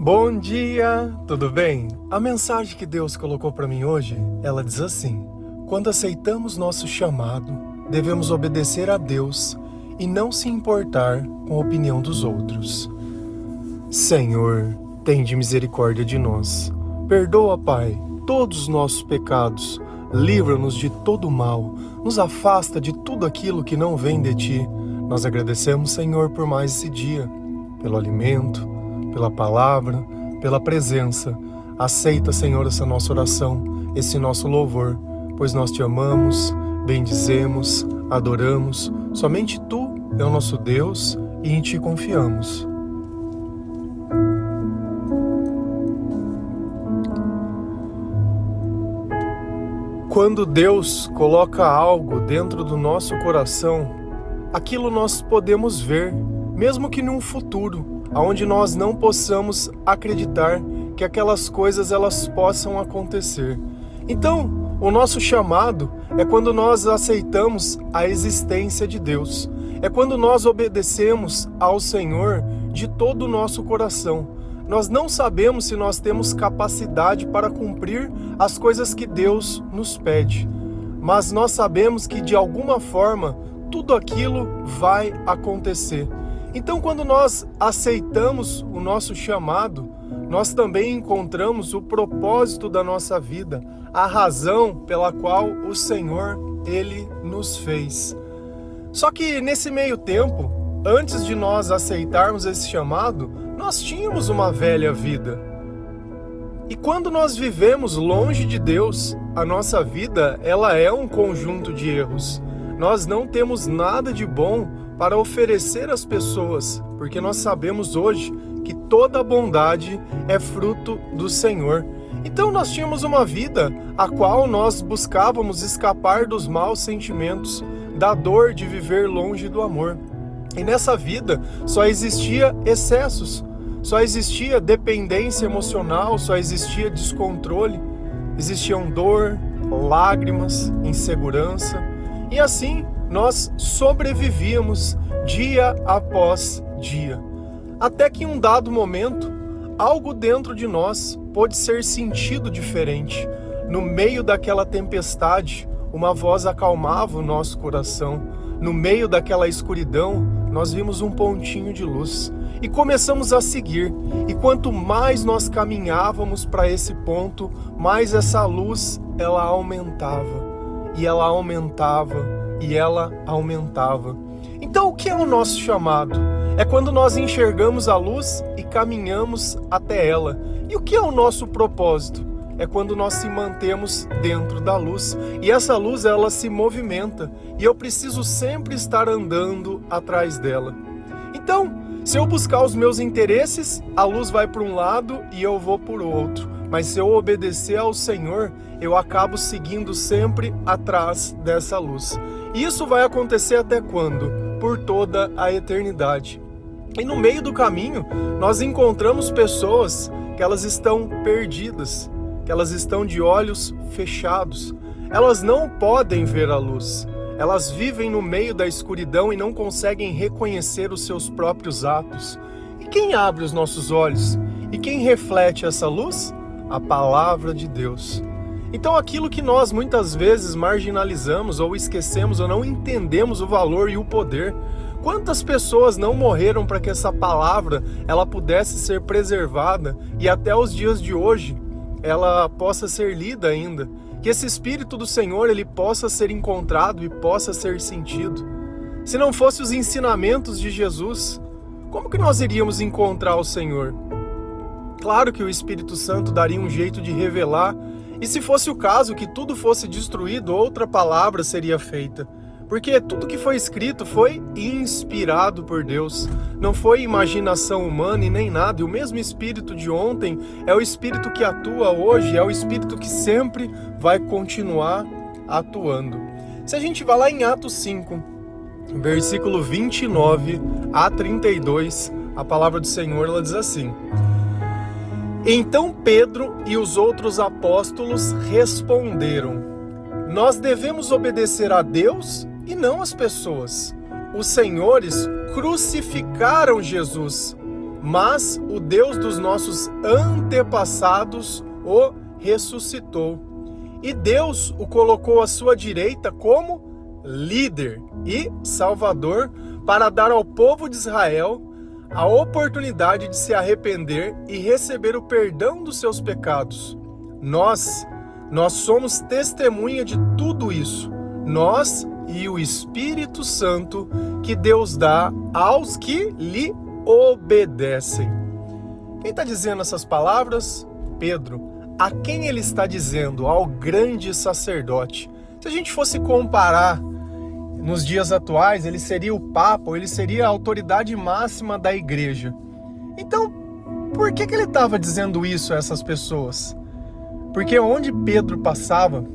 Bom dia, tudo bem? A mensagem que Deus colocou para mim hoje, ela diz assim: quando aceitamos nosso chamado, devemos obedecer a Deus e não se importar com a opinião dos outros. Senhor, tende misericórdia de nós. Perdoa, Pai, todos os nossos pecados. Livra-nos de todo mal. Nos afasta de tudo aquilo que não vem de Ti. Nós agradecemos, Senhor, por mais esse dia, pelo alimento, pela palavra, pela presença. Aceita, Senhor, essa nossa oração, esse nosso louvor, pois nós Te amamos, bendizemos, adoramos. Somente Tu é o nosso Deus e em Ti confiamos. Quando Deus coloca algo dentro do nosso coração, aquilo nós podemos ver, mesmo que num futuro, onde nós não possamos acreditar que aquelas coisas elas possam acontecer. Então, o nosso chamado é quando nós aceitamos a existência de Deus. É quando nós obedecemos ao Senhor de todo o nosso coração. Nós não sabemos se nós temos capacidade para cumprir as coisas que Deus nos pede, mas nós sabemos que de alguma forma tudo aquilo vai acontecer. Então, quando nós aceitamos o nosso chamado, nós também encontramos o propósito da nossa vida, a razão pela qual o Senhor, Ele nos fez. Só que nesse meio tempo, antes de nós aceitarmos esse chamado, nós tínhamos uma velha vida. E quando nós vivemos longe de Deus, a nossa vida ela é um conjunto de erros. Nós não temos nada de bom para oferecer às pessoas, porque nós sabemos hoje que toda bondade é fruto do Senhor. Então nós tínhamos uma vida a qual nós buscávamos escapar dos maus sentimentos, da dor de viver longe do amor. E nessa vida só existia excessos, só existia dependência emocional, só existia descontrole, existiam dor, lágrimas, insegurança. E assim nós sobrevivíamos dia após dia. Até que em um dado momento, algo dentro de nós pôde ser sentido diferente. No meio daquela tempestade, uma voz acalmava o nosso coração. No meio daquela escuridão, nós vimos um pontinho de luz e começamos a seguir. E quanto mais nós caminhávamos para esse ponto, mais essa luz ela aumentava. E ela aumentava, e ela aumentava. Então o que é o nosso chamado? É quando nós enxergamos a luz e caminhamos até ela. E o que é o nosso propósito? É quando nós se mantemos dentro da luz. E essa luz, ela se movimenta. E eu preciso sempre estar andando atrás dela. Então, se eu buscar os meus interesses, a luz vai para um lado e eu vou para o outro. Mas se eu obedecer ao Senhor, eu acabo seguindo sempre atrás dessa luz. E isso vai acontecer até quando? Por toda a eternidade. E no meio do caminho, nós encontramos pessoas que elas estão perdidas, que elas estão de olhos fechados. Elas não podem ver a luz. Elas vivem no meio da escuridão e não conseguem reconhecer os seus próprios atos. E quem abre os nossos olhos? E quem reflete essa luz? A palavra de Deus. Então aquilo que nós muitas vezes marginalizamos ou esquecemos ou não entendemos o valor e o poder. Quantas pessoas não morreram para que essa palavra ela pudesse ser preservada e até os dias de hoje ela possa ser lida ainda, que esse Espírito do Senhor ele possa ser encontrado e possa ser sentido. Se não fosse os ensinamentos de Jesus, como que nós iríamos encontrar o Senhor? Claro que o Espírito Santo daria um jeito de revelar, e se fosse o caso que tudo fosse destruído, outra palavra seria feita. Porque tudo que foi escrito foi inspirado por Deus. Não foi imaginação humana e nem nada. E o mesmo Espírito de ontem é o Espírito que atua hoje, é o Espírito que sempre vai continuar atuando. Se a gente vai lá em Atos 5, versículo 29 a 32, a palavra do Senhor ela diz assim: Então Pedro e os outros apóstolos responderam: Nós devemos obedecer a Deus e não às pessoas. Os senhores crucificaram Jesus. mas o Deus dos nossos antepassados o ressuscitou. E Deus o colocou à sua direita como líder e salvador para dar ao povo de Israel a oportunidade de se arrepender e receber o perdão dos seus pecados. Nós somos testemunha de tudo isso. Nós e o Espírito Santo que Deus dá aos que lhe obedecem. Quem está dizendo essas palavras? Pedro. A quem ele está dizendo? Ao grande sacerdote. Se a gente fosse comparar nos dias atuais, ele seria o Papa, ou ele seria a autoridade máxima da igreja. Então, por que ele estava dizendo isso a essas pessoas? Porque onde Pedro passava,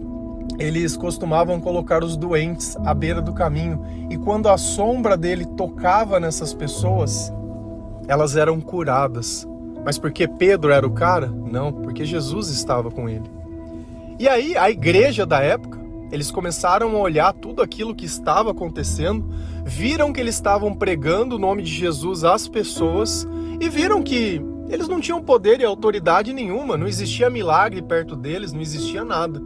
eles costumavam colocar os doentes à beira do caminho, e quando a sombra dele tocava nessas pessoas, elas eram curadas. Mas porque Pedro era o cara? Não, porque Jesus estava com ele. E aí, a igreja da época, eles começaram a olhar tudo aquilo que estava acontecendo, viram que eles estavam pregando o nome de Jesus às pessoas e viram que eles não tinham poder e autoridade nenhuma, não existia milagre perto deles, não existia nada.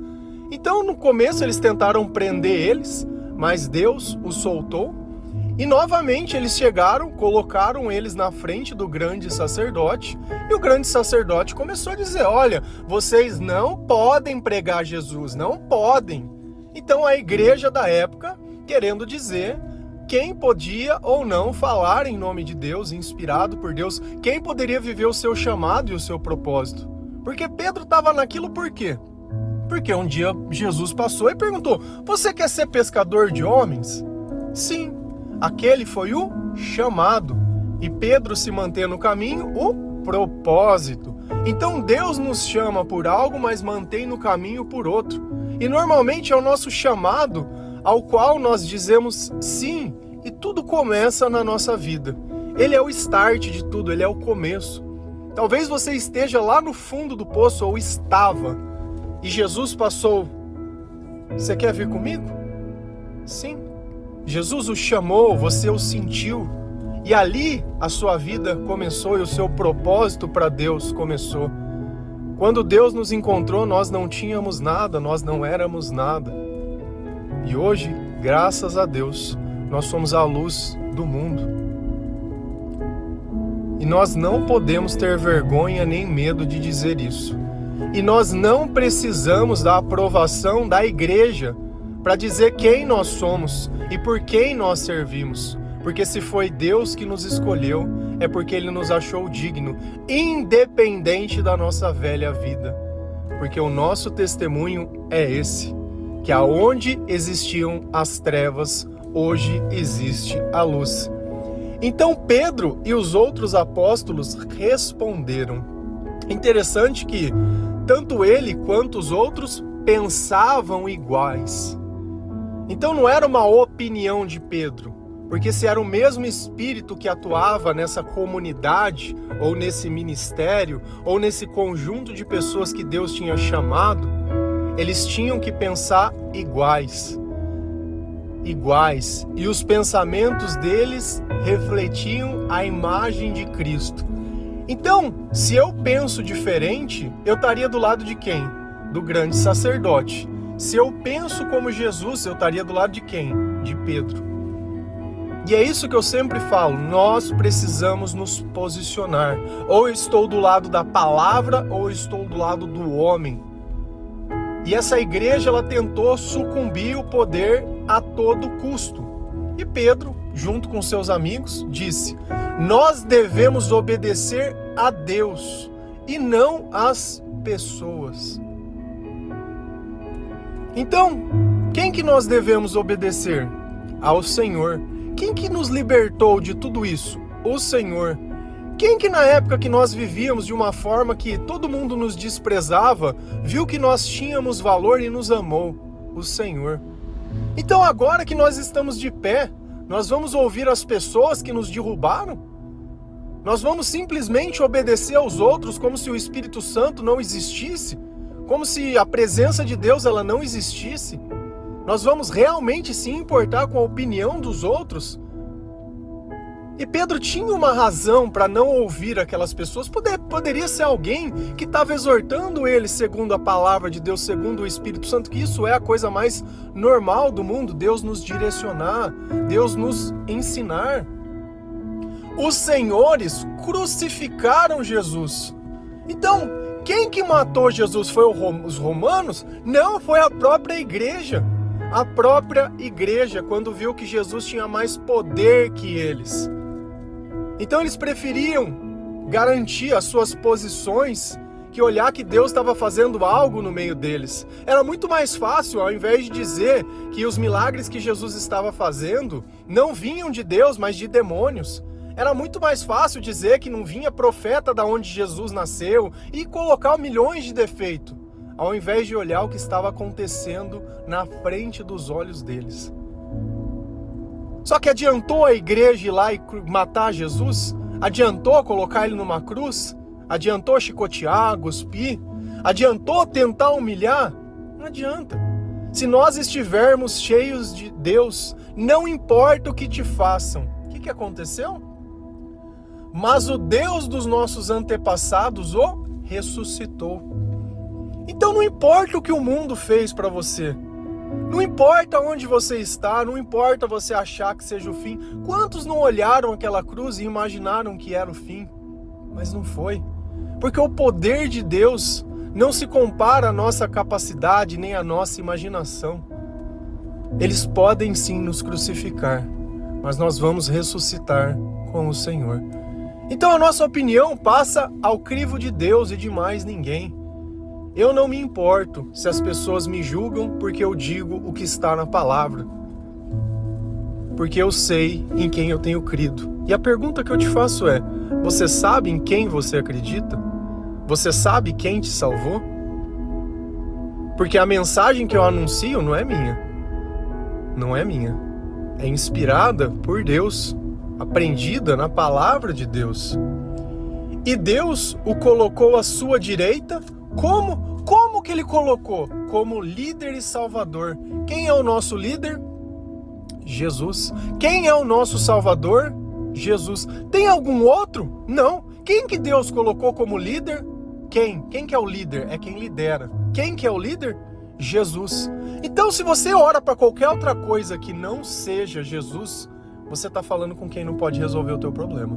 Então, no começo, eles tentaram prender eles, mas Deus os soltou. E novamente eles chegaram, colocaram eles na frente do grande sacerdote, e o grande sacerdote começou a dizer: olha, vocês não podem pregar Jesus, não podem. Então a igreja da época, querendo dizer quem podia ou não falar em nome de Deus, inspirado por Deus, quem poderia viver o seu chamado e o seu propósito. Porque Pedro estava naquilo por quê? Porque um dia Jesus passou e perguntou: você quer ser pescador de homens? Sim. Aquele foi o chamado, e Pedro se mantém no caminho, o propósito. Então Deus nos chama por algo, mas mantém no caminho por outro. E normalmente é o nosso chamado ao qual nós dizemos sim, e tudo começa na nossa vida. Ele é o start de tudo, ele é o começo. Talvez você esteja lá no fundo do poço, ou estava, e Jesus passou: você quer vir comigo? Sim. Jesus o chamou, você o sentiu, e ali a sua vida começou e o seu propósito para Deus começou. Quando Deus nos encontrou, nós não tínhamos nada, nós não éramos nada. E hoje, graças a Deus, nós somos a luz do mundo. E nós não podemos ter vergonha nem medo de dizer isso. E nós não precisamos da aprovação da igreja para dizer quem nós somos e por quem nós servimos. Porque se foi Deus que nos escolheu, é porque Ele nos achou digno, independente da nossa velha vida. Porque o nosso testemunho é esse, que aonde existiam as trevas, hoje existe a luz. Então Pedro e os outros apóstolos responderam. Interessante que tanto ele quanto os outros pensavam iguais. Então não era uma opinião de Pedro, porque se era o mesmo Espírito que atuava nessa comunidade, ou nesse ministério, ou nesse conjunto de pessoas que Deus tinha chamado, eles tinham que pensar iguais. E os pensamentos deles refletiam a imagem de Cristo. Então, se eu penso diferente, eu estaria do lado de quem? Do grande sacerdote. Se eu penso como Jesus, eu estaria do lado de quem? De Pedro. E é isso que eu sempre falo, nós precisamos nos posicionar. Ou eu estou do lado da palavra, ou eu estou do lado do homem. E essa igreja, ela tentou sucumbir o poder a todo custo. E Pedro, junto com seus amigos, disse: nós devemos obedecer a Deus e não às pessoas. Então, quem que nós devemos obedecer? Ao Senhor. Quem que nos libertou de tudo isso? O Senhor. Quem que na época que nós vivíamos de uma forma que todo mundo nos desprezava, viu que nós tínhamos valor e nos amou? O Senhor. Então agora que nós estamos de pé, nós vamos ouvir as pessoas que nos derrubaram? Nós vamos simplesmente obedecer aos outros como se o Espírito Santo não existisse? Como se a presença de Deus ela não existisse? Nós vamos realmente se importar com a opinião dos outros? E Pedro tinha uma razão para não ouvir aquelas pessoas. Poderia ser alguém que estava exortando ele segundo a palavra de Deus, segundo o Espírito Santo, que isso é a coisa mais normal do mundo, Deus nos direcionar, Deus nos ensinar. Os senhores crucificaram Jesus. Então, quem que matou Jesus? Foi os romanos? Não, foi a própria igreja. A própria igreja, quando viu que Jesus tinha mais poder que eles. Então eles preferiam garantir as suas posições que olhar que Deus estava fazendo algo no meio deles. Era muito mais fácil, ao invés de dizer que os milagres que Jesus estava fazendo não vinham de Deus, mas de demônios. Era muito mais fácil dizer que não vinha profeta da onde Jesus nasceu e colocar milhões de defeitos, ao invés de olhar o que estava acontecendo na frente dos olhos deles. Só que adiantou a igreja ir lá e matar Jesus? Adiantou colocar ele numa cruz? Adiantou chicotear, cuspir? Adiantou tentar humilhar? Não adianta. Se nós estivermos cheios de Deus, não importa o que te façam. O que aconteceu? Mas o Deus dos nossos antepassados o ressuscitou. Então não importa o que o mundo fez para você. Não importa onde você está, não importa você achar que seja o fim. Quantos não olharam aquela cruz e imaginaram que era o fim? Mas não foi. Porque o poder de Deus não se compara à nossa capacidade nem à nossa imaginação. Eles podem sim nos crucificar, mas nós vamos ressuscitar com o Senhor. Então a nossa opinião passa ao crivo de Deus e de mais ninguém. Eu não me importo se as pessoas me julgam porque eu digo o que está na palavra. Porque eu sei em quem eu tenho crido. E a pergunta que eu te faço é: você sabe em quem você acredita? Você sabe quem te salvou? Porque a mensagem que eu anuncio não é minha. Não é minha. É inspirada por Deus, aprendida na palavra de Deus. E Deus o colocou à sua direita. Como que ele colocou? Como líder e salvador. Quem é o nosso líder? Jesus. Quem é o nosso salvador? Jesus. Tem algum outro? Não. Quem que Deus colocou como líder? Quem? Quem que é o líder? É quem lidera. Quem que é o líder? Jesus. Então, se você ora para qualquer outra coisa que não seja Jesus, você está falando com quem não pode resolver o teu problema.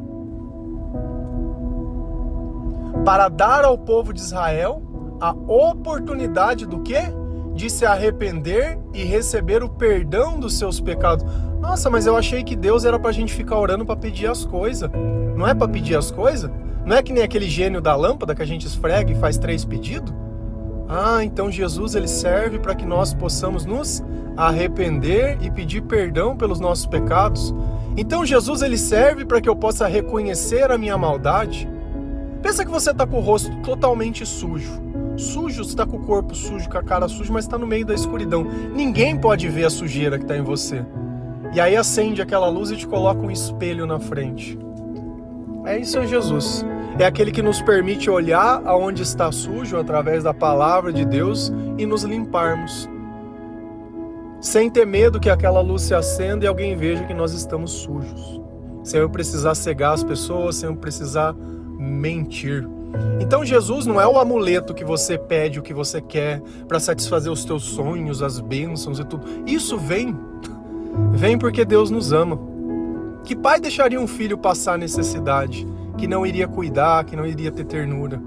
Para dar ao povo de Israel a oportunidade do quê? De se arrepender e receber o perdão dos seus pecados. Nossa, mas eu achei que Deus era pra gente ficar orando pra pedir as coisas. Não é pra pedir as coisas? Não é que nem aquele gênio da lâmpada que a gente esfrega e faz 3 pedidos? Ah, então Jesus ele serve para que nós possamos nos arrepender e pedir perdão pelos nossos pecados. Então Jesus ele serve para que eu possa reconhecer a minha maldade. Pensa que você está com o rosto totalmente sujo. Sujo, você está com o corpo sujo, com a cara suja, mas está no meio da escuridão. Ninguém pode ver a sujeira que está em você. E aí acende aquela luz e te coloca um espelho na frente. Isso é Jesus. É aquele que nos permite olhar aonde está sujo através da palavra de Deus e nos limparmos. Sem ter medo que aquela luz se acenda e alguém veja que nós estamos sujos. Sem eu precisar cegar as pessoas, sem eu precisar mentir. Então Jesus não é o amuleto que você pede o que você quer para satisfazer os teus sonhos, as bênçãos e tudo. Isso vem porque Deus nos ama. Que pai deixaria um filho passar necessidade, que não iria cuidar, que não iria ter ternura?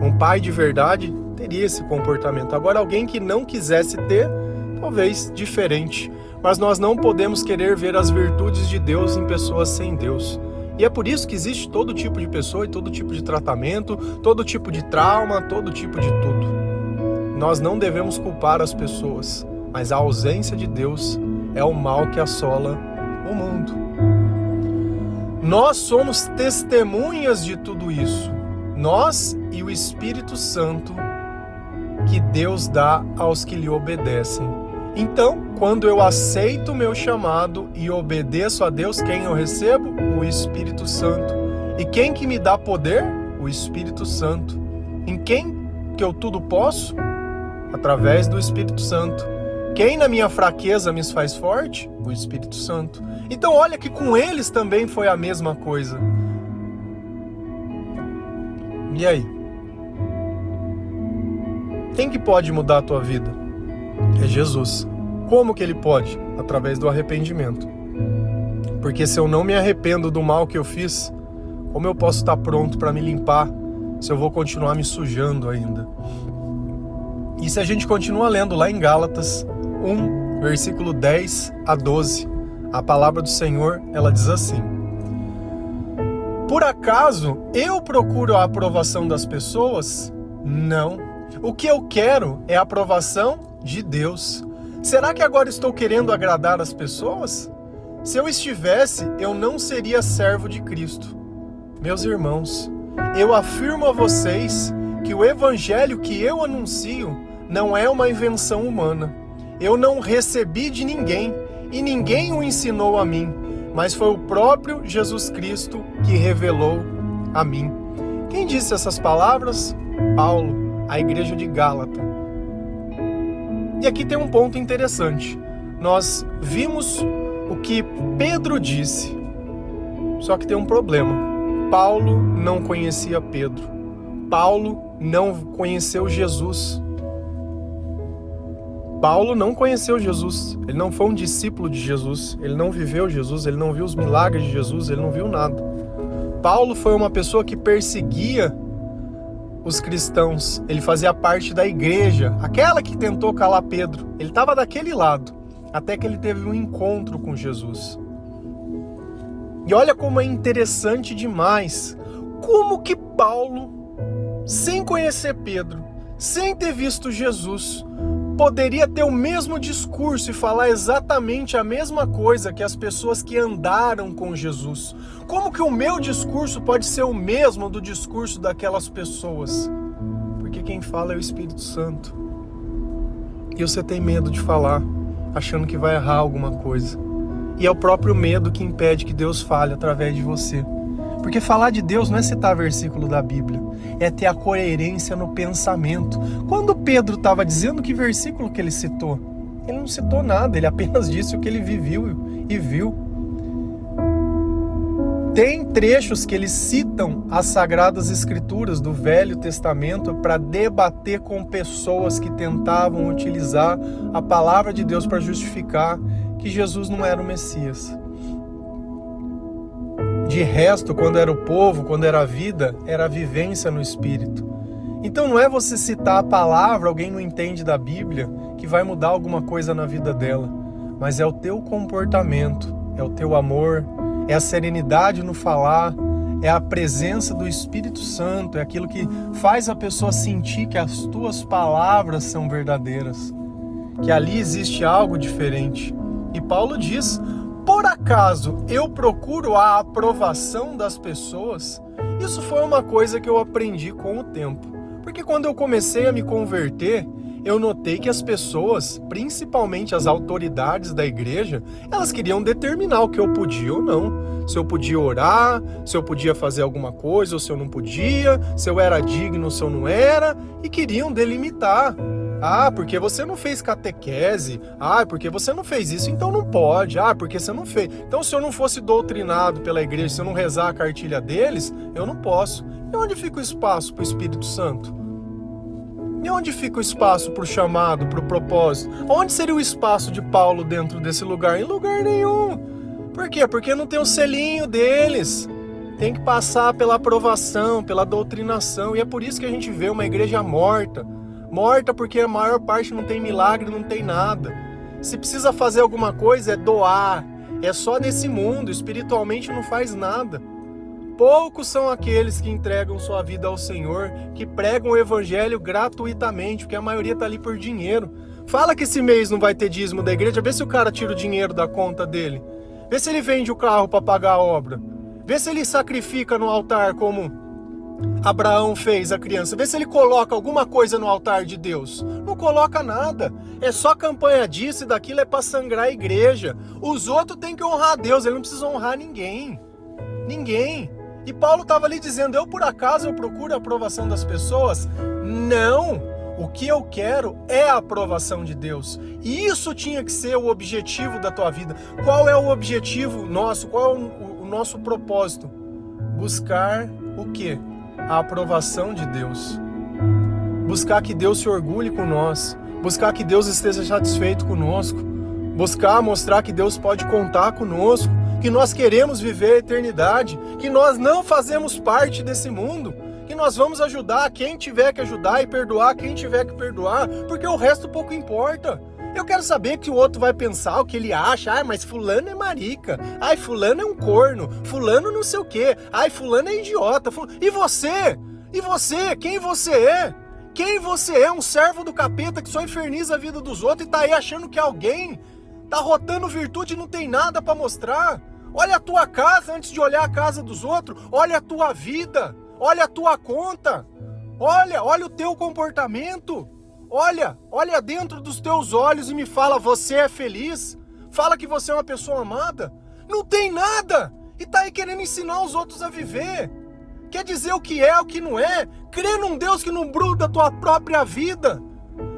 Um pai de verdade teria esse comportamento. Agora alguém que não quisesse ter, talvez diferente. Mas nós não podemos querer ver as virtudes de Deus em pessoas sem Deus. E é por isso que existe todo tipo de pessoa e todo tipo de tratamento, todo tipo de trauma, todo tipo de tudo. Nós não devemos culpar as pessoas, mas a ausência de Deus é o mal que assola o mundo. Nós somos testemunhas de tudo isso. Nós e o Espírito Santo que Deus dá aos que lhe obedecem. Então, quando eu aceito o meu chamado e obedeço a Deus, quem eu recebo? O Espírito Santo. E quem que me dá poder? O Espírito Santo. Em quem que eu tudo posso? Através do Espírito Santo. Quem na minha fraqueza me faz forte? O Espírito Santo. Então olha que com eles também foi a mesma coisa. E aí? Quem que pode mudar a tua vida? É Jesus. Como que ele pode? Através do arrependimento. Porque se eu não me arrependo do mal que eu fiz, como eu posso estar pronto para me limpar se eu vou continuar me sujando ainda? E se a gente continua lendo lá em Gálatas 1, versículo 10 a 12, a palavra do Senhor, ela diz assim: por acaso eu procuro a aprovação das pessoas? Não. O que eu quero é a aprovação de Deus. Será que agora estou querendo agradar as pessoas? Se eu estivesse, eu não seria servo de Cristo. Meus irmãos, eu afirmo a vocês que o evangelho que eu anuncio não é uma invenção humana. Eu não recebi de ninguém e ninguém o ensinou a mim, mas foi o próprio Jesus Cristo que revelou a mim. Quem disse essas palavras? Paulo, à igreja de Gálata. E aqui tem um ponto interessante. Nós vimos o que Pedro disse, só que tem um problema. Paulo não conhecia Pedro. Paulo não conheceu Jesus. Paulo não conheceu Jesus. Ele não foi um discípulo de Jesus. Ele não viveu Jesus. Ele não viu os milagres de Jesus. Ele não viu nada. Paulo foi uma pessoa que perseguia os cristãos. Ele fazia parte da igreja, aquela que tentou calar Pedro. Ele estava daquele lado, até que ele teve um encontro com Jesus. E olha como é interessante demais, como que Paulo, sem conhecer Pedro, sem ter visto Jesus, poderia ter o mesmo discurso e falar exatamente a mesma coisa que as pessoas que andaram com Jesus. Como que o meu discurso pode ser o mesmo do discurso daquelas pessoas? Porque quem fala é o Espírito Santo. E você tem medo de falar, achando que vai errar alguma coisa. E é o próprio medo que impede que Deus fale através de você. Porque falar de Deus não é citar versículo da Bíblia, é ter a coerência no pensamento. Quando Pedro estava dizendo que versículo que ele citou, ele não citou nada, ele apenas disse o que ele viveu e viu. Tem trechos que eles citam as Sagradas Escrituras do Velho Testamento para debater com pessoas que tentavam utilizar a palavra de Deus para justificar que Jesus não era o Messias. De resto, quando era o povo, quando era a vida, era a vivência no Espírito. Então não é você citar a palavra, alguém não entende da Bíblia, que vai mudar alguma coisa na vida dela. Mas é o teu comportamento, é o teu amor, é a serenidade no falar, é a presença do Espírito Santo, é aquilo que faz a pessoa sentir que as tuas palavras são verdadeiras, que ali existe algo diferente. E Paulo diz: por acaso eu procuro a aprovação das pessoas? Isso foi uma coisa que eu aprendi com o tempo. Porque quando eu comecei a me converter, eu notei que as pessoas, principalmente as autoridades da igreja, elas queriam determinar o que eu podia ou não. Se eu podia orar, se eu podia fazer alguma coisa ou se eu não podia, se eu era digno ou se eu não era, e queriam delimitar. Ah, porque você não fez catequese. Ah, porque você não fez isso, então não pode. Ah, porque você não fez. Então, se eu não fosse doutrinado pela igreja, se eu não rezar a cartilha deles, eu não posso. E onde fica o espaço para o Espírito Santo? E onde fica o espaço para o chamado, para o propósito? Onde seria o espaço de Paulo dentro desse lugar? Em lugar nenhum. Por quê? Porque não tem o selinho deles. Tem que passar pela aprovação, pela doutrinação. E é por isso que a gente vê uma igreja morta. Morta porque a maior parte não tem milagre, não tem nada. Se precisa fazer alguma coisa, é doar. É só nesse mundo, espiritualmente não faz nada. Poucos são aqueles que entregam sua vida ao Senhor, que pregam o evangelho gratuitamente, porque a maioria está ali por dinheiro. Fala que esse mês não vai ter dízimo da igreja, vê se o cara tira o dinheiro da conta dele. Vê se ele vende o carro para pagar a obra. Vê se ele sacrifica no altar como Abraão fez a criança. Vê se ele coloca alguma coisa no altar de Deus. Não coloca nada. É só campanha disso e daquilo, é para sangrar a igreja. Os outros têm que honrar a Deus, ele não precisa honrar ninguém. Ninguém. E Paulo estava ali dizendo: eu por acaso eu procuro a aprovação das pessoas? Não. O que eu quero é a aprovação de Deus. E isso tinha que ser o objetivo da tua vida. Qual é o objetivo nosso? Qual é o nosso propósito? Buscar o quê? A aprovação de Deus. Buscar que Deus se orgulhe com nós. Buscar que Deus esteja satisfeito conosco. Buscar mostrar que Deus pode contar conosco. Que nós queremos viver a eternidade. Que nós não fazemos parte desse mundo. Que nós vamos ajudar quem tiver que ajudar e perdoar quem tiver que perdoar, porque o resto pouco importa. Eu quero saber que o outro vai pensar o que ele acha. Ai, mas fulano é marica. Ai, fulano é um corno. Fulano não sei o quê. Ai, fulano é idiota. E você? E você? Quem você é? Quem você é? Um servo do capeta que só inferniza a vida dos outros e tá aí achando que alguém tá rotando virtude e não tem nada para mostrar. Olha a tua casa antes de olhar a casa dos outros. Olha a tua vida. Olha a tua conta, olha o teu comportamento, olha dentro dos teus olhos e me fala, você é feliz? Fala que você é uma pessoa amada? Não tem nada! E tá aí querendo ensinar os outros a viver. Quer dizer o que é, o que não é? Crê num Deus que não bruda a tua própria vida.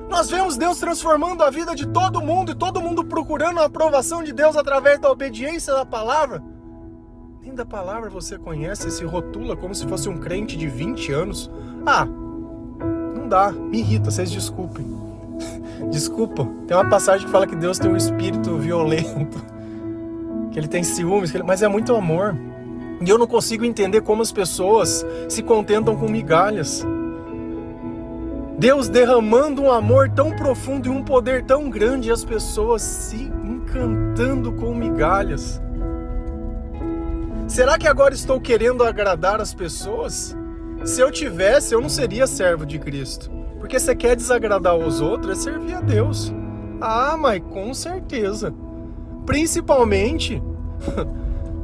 Nós vemos Deus transformando a vida de todo mundo e todo mundo procurando a aprovação de Deus através da obediência da palavra. Nem da palavra você conhece, se rotula como se fosse um crente de 20 anos. Não dá, me irrita, vocês desculpem. Desculpa, tem uma passagem que fala que Deus tem um espírito violento, que ele tem ciúmes, mas é muito amor. E eu não consigo entender como as pessoas se contentam com migalhas. Deus derramando um amor tão profundo e um poder tão grande e as pessoas se encantando com migalhas. Será que agora estou querendo agradar as pessoas? Se eu tivesse, eu não seria servo de Cristo. Porque você quer desagradar os outros, é servir a Deus. Mas com certeza. Principalmente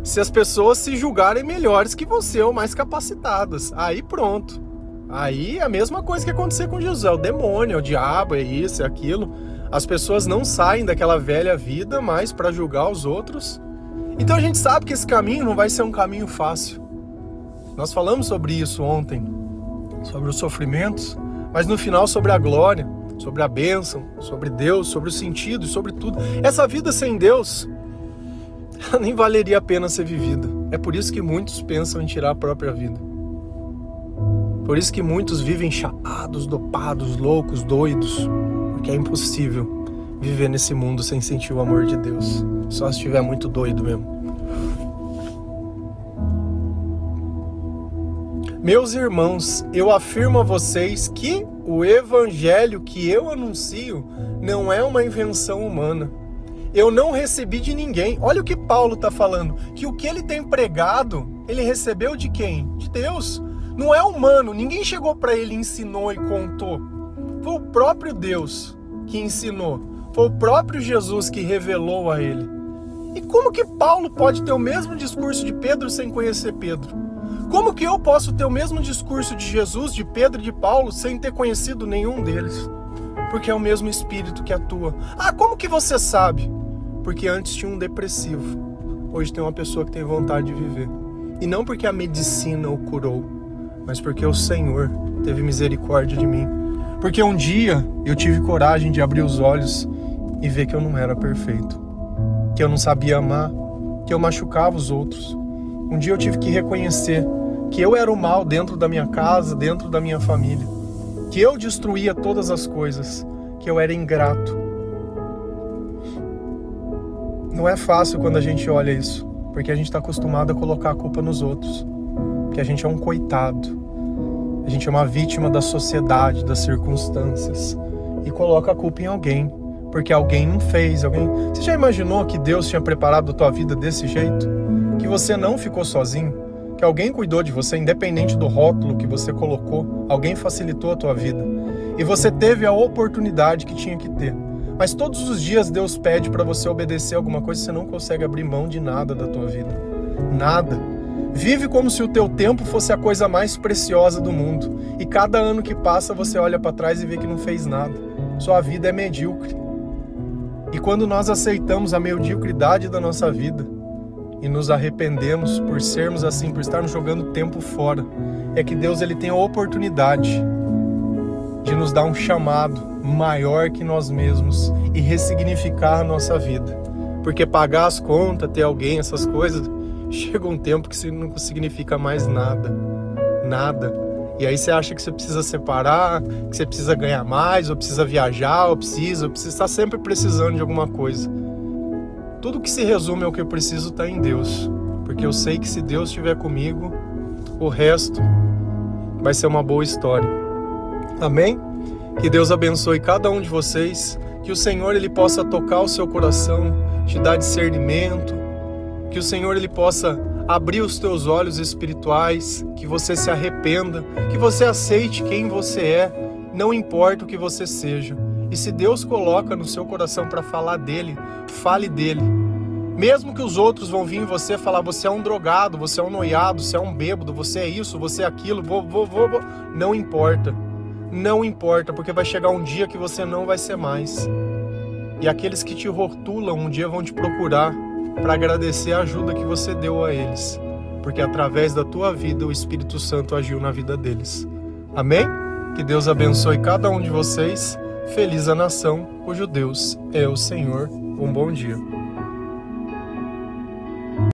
se as pessoas se julgarem melhores que você ou mais capacitadas. Aí pronto. Aí é a mesma coisa que aconteceu com Jesus. É o demônio, é o diabo, é isso, é aquilo. As pessoas não saem daquela velha vida mais para julgar os outros. Então a gente sabe que esse caminho não vai ser um caminho fácil. Nós falamos sobre isso ontem, sobre os sofrimentos, mas no final sobre a glória, sobre a bênção, sobre Deus, sobre o sentido e sobre tudo. Essa vida sem Deus nem valeria a pena ser vivida. É por isso que muitos pensam em tirar a própria vida. Por isso que muitos vivem chapados, dopados, loucos, doidos, porque é impossível viver nesse mundo sem sentir o amor de Deus. Só se estiver muito doido mesmo. Meus irmãos, eu afirmo a vocês que o evangelho que eu anuncio não é uma invenção humana. Eu não recebi de ninguém. Olha o que Paulo está falando. Que o que ele tem pregado, ele recebeu de quem? De Deus. Não é humano. Ninguém chegou para ele, ensinou e contou. Foi o próprio Deus que ensinou. Foi o próprio Jesus que revelou a ele. E como que Paulo pode ter o mesmo discurso de Pedro sem conhecer Pedro? Como que eu posso ter o mesmo discurso de Jesus, de Pedro e de Paulo sem ter conhecido nenhum deles? Porque é o mesmo Espírito que atua. Como que você sabe? Porque antes tinha um depressivo. Hoje tem uma pessoa que tem vontade de viver. E não porque a medicina o curou, mas porque o Senhor teve misericórdia de mim. Porque um dia eu tive coragem de abrir os olhos e ver que eu não era perfeito, que eu não sabia amar, que eu machucava os outros. Um dia eu tive que reconhecer que eu era o mal dentro da minha casa, dentro da minha família, que eu destruía todas as coisas, que eu era ingrato. Não é fácil quando a gente olha isso, porque a gente está acostumado a colocar a culpa nos outros, porque a gente é um coitado, a gente é uma vítima da sociedade, das circunstâncias, e coloca a culpa em alguém, porque alguém não fez, Você já imaginou que Deus tinha preparado a tua vida desse jeito? Que você não ficou sozinho? Que alguém cuidou de você, independente do rótulo que você colocou, alguém facilitou a tua vida. E você teve a oportunidade que tinha que ter. Mas todos os dias Deus pede para você obedecer alguma coisa e você não consegue abrir mão de nada da tua vida. Nada. Vive como se o teu tempo fosse a coisa mais preciosa do mundo. E cada ano que passa você olha para trás e vê que não fez nada. Sua vida é medíocre. E quando nós aceitamos a mediocridade da nossa vida e nos arrependemos por sermos assim, por estarmos jogando tempo fora, é que Deus ele tem a oportunidade de nos dar um chamado maior que nós mesmos e ressignificar a nossa vida. Porque pagar as contas, ter alguém, essas coisas, chega um tempo que não significa mais nada. Nada. E aí você acha que você precisa separar, que você precisa ganhar mais, ou precisa viajar, ou precisa estar sempre precisando de alguma coisa. Tudo que se resume ao que eu preciso está em Deus. Porque eu sei que se Deus estiver comigo, o resto vai ser uma boa história. Amém? Que Deus abençoe cada um de vocês, que o Senhor ele possa tocar o seu coração, te dar discernimento, que o Senhor ele possa abrir os teus olhos espirituais, que você se arrependa, que você aceite quem você é, não importa o que você seja. E se Deus coloca no seu coração para falar dele, fale dele. Mesmo que os outros vão vir em você falar, você é um drogado, você é um noiado, você é um bêbado, você é isso, você é aquilo, não importa. Não importa, porque vai chegar um dia que você não vai ser mais. E aqueles que te rotulam um dia vão te procurar para agradecer a ajuda que você deu a eles. Porque através da tua vida o Espírito Santo agiu na vida deles. Amém? Que Deus abençoe cada um de vocês. Feliz a nação cujo Deus é o Senhor. Um bom dia.